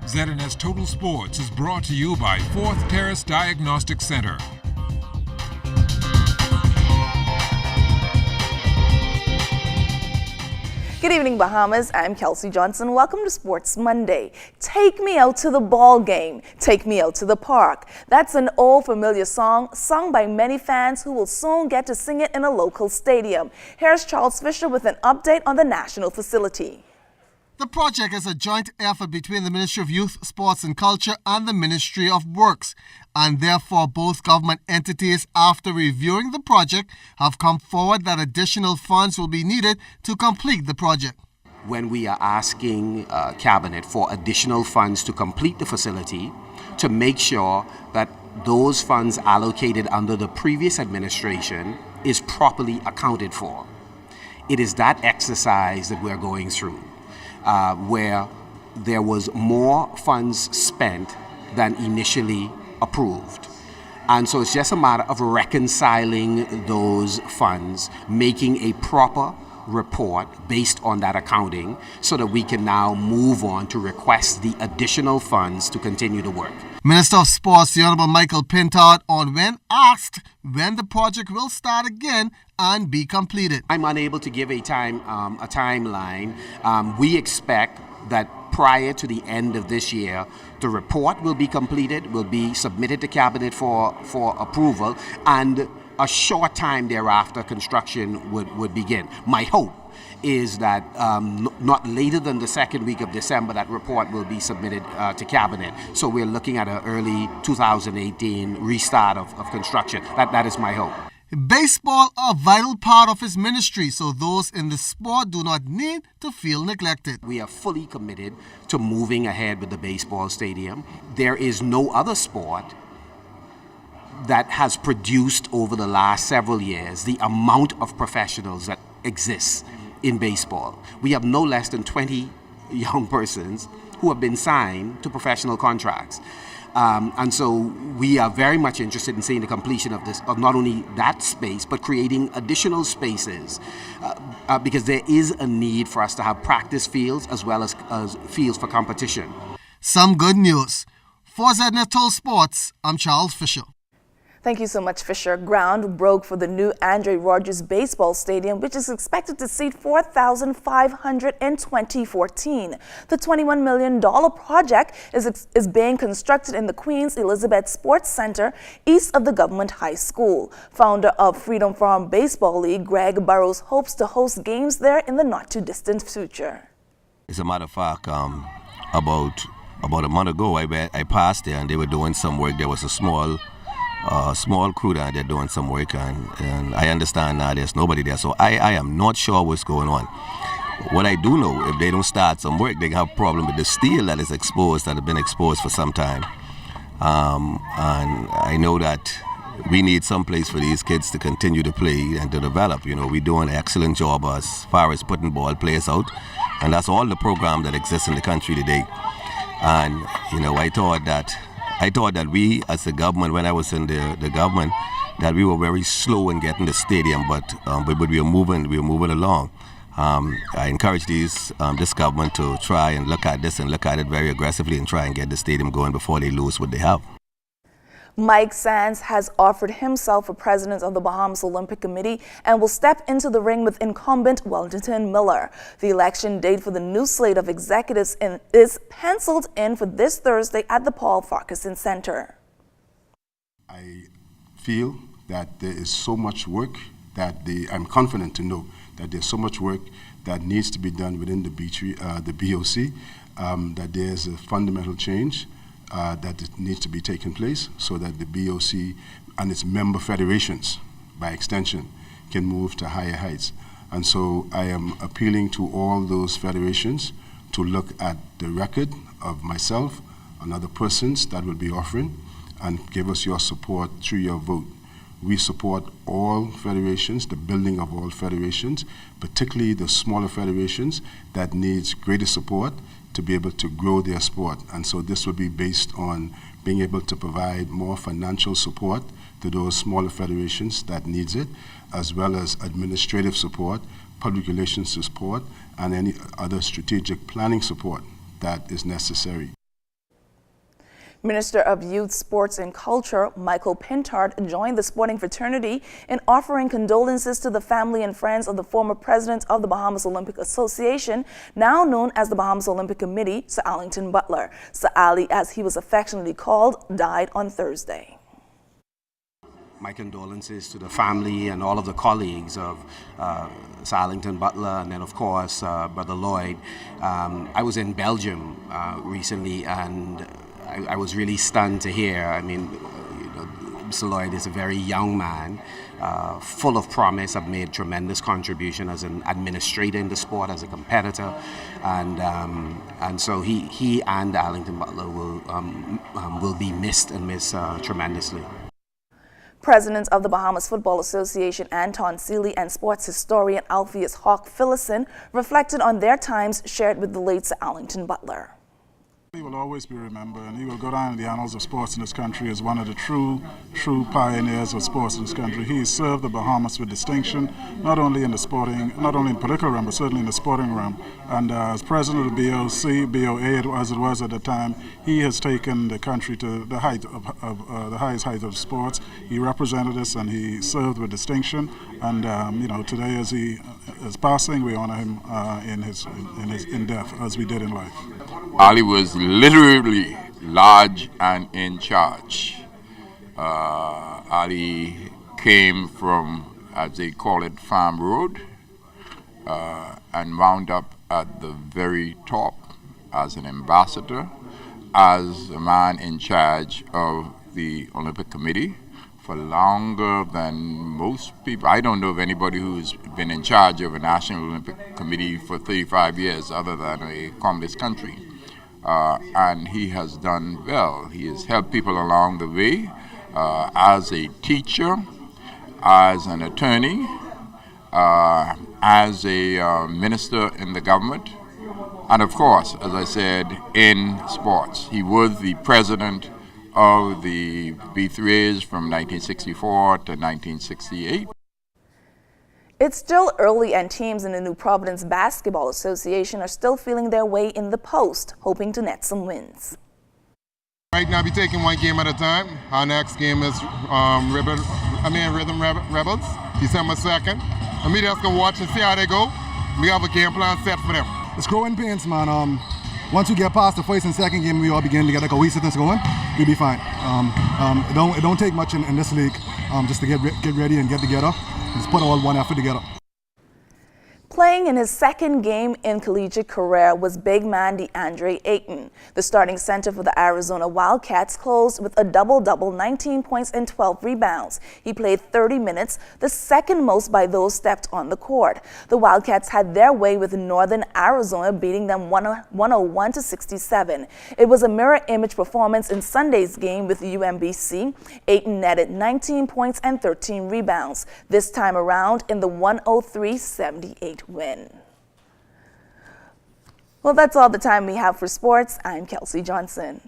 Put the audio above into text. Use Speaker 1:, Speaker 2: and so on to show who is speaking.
Speaker 1: ZNS Total Sports is brought to you by 4th Terrace Diagnostic Center.
Speaker 2: Good evening, Bahamas. I'm Kelsey Johnson. Welcome to Sports Monday. Take me out to the ball game. Take me out to the park. That's an old familiar song sung by many fans who will soon get to sing it in a local stadium. Here's Charles Fisher with an update on the national facility.
Speaker 3: The project is a joint effort between the Ministry of Youth, Sports and Culture and the Ministry of Works, and therefore both government entities, after reviewing the project, have come forward that additional funds will be needed to complete the project.
Speaker 4: When we are asking Cabinet for additional funds to complete the facility, to make sure that those funds allocated under the previous administration is properly accounted for. It is that exercise that we're going through. Where there was more funds spent than initially approved. And so it's just a matter of reconciling those funds, making a proper report based on that accounting so that we can now move on to request the additional funds to continue the work.
Speaker 3: Minister of Sports, the Honorable Michael Pintard, on when asked when the project will start again and be completed.
Speaker 4: I'm unable to give a timeline. We expect that prior to the end of this year, the report will be completed, will be submitted to Cabinet for approval, and a short time thereafter, construction would begin. My hope is that not later than the second week of December, that report will be submitted to Cabinet. So we're looking at an early 2018 restart of construction. That is my hope.
Speaker 3: Baseball, a vital part of his ministry, so those in the sport do not need to feel neglected.
Speaker 4: We are fully committed to moving ahead with the baseball stadium. There is no other sport that has produced over the last several years the amount of professionals that exists in baseball. We have no less than 20 young persons who have been signed to professional contracts. And so we are very much interested in seeing the completion of not only that space, but creating additional spaces because there is a need for us to have practice fields as well as fields for competition.
Speaker 3: Some good news. For ZNS Total Sports, I'm Charles Fisher.
Speaker 2: Thank you so much, Fisher. Ground broke for the new Andre Rogers Baseball Stadium, which is expected to seat 4,500 in 2014. The $21 million project is being constructed in the Queen's Elizabeth Sports Center, east of the government high school. Founder of Freedom Farm Baseball League, Greg Burrows, hopes to host games there in the not-too-distant future.
Speaker 5: As a matter of fact, about a month ago, I passed there and they were doing some work. There was a small crew down there doing some work, and I understand now there's nobody there, so I am not sure what's going on. What I do know, if they don't start some work, they have a problem with the steel that is exposed, that has been exposed for some time. And I know that we need some place for these kids to continue to play and to develop. You know, we're doing an excellent job as far as putting ball players out, and that's all the program that exists in the country today. And, you know, I thought that we, as the government, when I was in the government, that we were very slow in getting the stadium, but we were moving along. I encourage this government to try and look at this and look at it very aggressively and try and get the stadium going before they lose what they have.
Speaker 2: Mike Sands has offered himself for president of the Bahamas Olympic Committee and will step into the ring with incumbent Wellington Miller. The election date for the new slate of executives is penciled in for this Thursday at the Paul Farquharson Center.
Speaker 6: I feel that there is so much work I'm confident to know that there's so much work that needs to be done within the BOC, that there's a fundamental change that needs to be taken place so that the BOC and its member federations, by extension, can move to higher heights. And so I am appealing to all those federations to look at the record of myself and other persons that will be offering and give us your support through your vote. We support all federations, the building of all federations, particularly the smaller federations that needs greater support to be able to grow their sport. And so this will be based on being able to provide more financial support to those smaller federations that needs it, as well as administrative support, public relations support, and any other strategic planning support that is necessary.
Speaker 2: Minister of Youth, Sports and Culture, Michael Pintard, joined the sporting fraternity in offering condolences to the family and friends of the former president of the Bahamas Olympic Association, now known as the Bahamas Olympic Committee, Sir Arlington Butler. Sir Ali, as he was affectionately called, died on Thursday.
Speaker 4: My condolences to the family and all of the colleagues of Sir Arlington Butler, and then of course Brother Lloyd. I was in Belgium recently, and I was really stunned to hear. I mean, Mr. Lloyd is a very young man, full of promise. Have made tremendous contribution as an administrator in the sport, as a competitor, and so he and Arlington Butler will be missed and missed tremendously.
Speaker 2: Presidents of the Bahamas Football Association Anton Seeley and sports historian Alpheus Hawk Phillison reflected on their times shared with the late Sir Arlington Butler.
Speaker 7: He will always be remembered, and he will go down in the annals of sports in this country as one of the true pioneers of sports in this country. He served the Bahamas with distinction, not only in the political realm, but certainly in the sporting realm. And as president of the BOA, as it was at the time, he has taken the country to the height of the highest height of sports. He represented us, and he served with distinction. And today, as he is passing, we honor him in death, as we did in life.
Speaker 8: Ali was literally large and in charge. Ali came from, as they call it, Farm Road, and wound up at the very top as an ambassador, as a man in charge of the Olympic Committee for longer than most people. I don't know of anybody who's been in charge of a National Olympic Committee for 35 years other than a communist country. And he has done well. He has helped people along the way as a teacher, as an attorney, as a minister in the government, and of course, as I said, in sports. He was the president of the B3As from 1964 to 1968.
Speaker 2: It's still early, and teams in the New Providence Basketball Association are still feeling their way in the post, hoping to net some wins.
Speaker 9: Right now, we're taking one game at a time. Our next game is Rhythm Rebels, December 2nd. And we just gonna watch and see how they go. We have a game plan set for them.
Speaker 10: It's growing pains, man. Once we get past the first and second game, we all begin to get a cohesiveness going. We'll be fine. It don't take much in this league just to get ready and get together. Just put all one effort together.
Speaker 2: Playing in his second game in collegiate career was big man DeAndre Ayton. The starting center for the Arizona Wildcats closed with a double-double, 19 points and 12 rebounds. He played 30 minutes, the second most by those stepped on the court. The Wildcats had their way with Northern Arizona, beating them 101-67. It was a mirror image performance in Sunday's game with UMBC. Ayton netted 19 points and 13 rebounds, this time around in the 103-78 win. Well, that's all the time we have for sports. I'm Kelsey Johnson.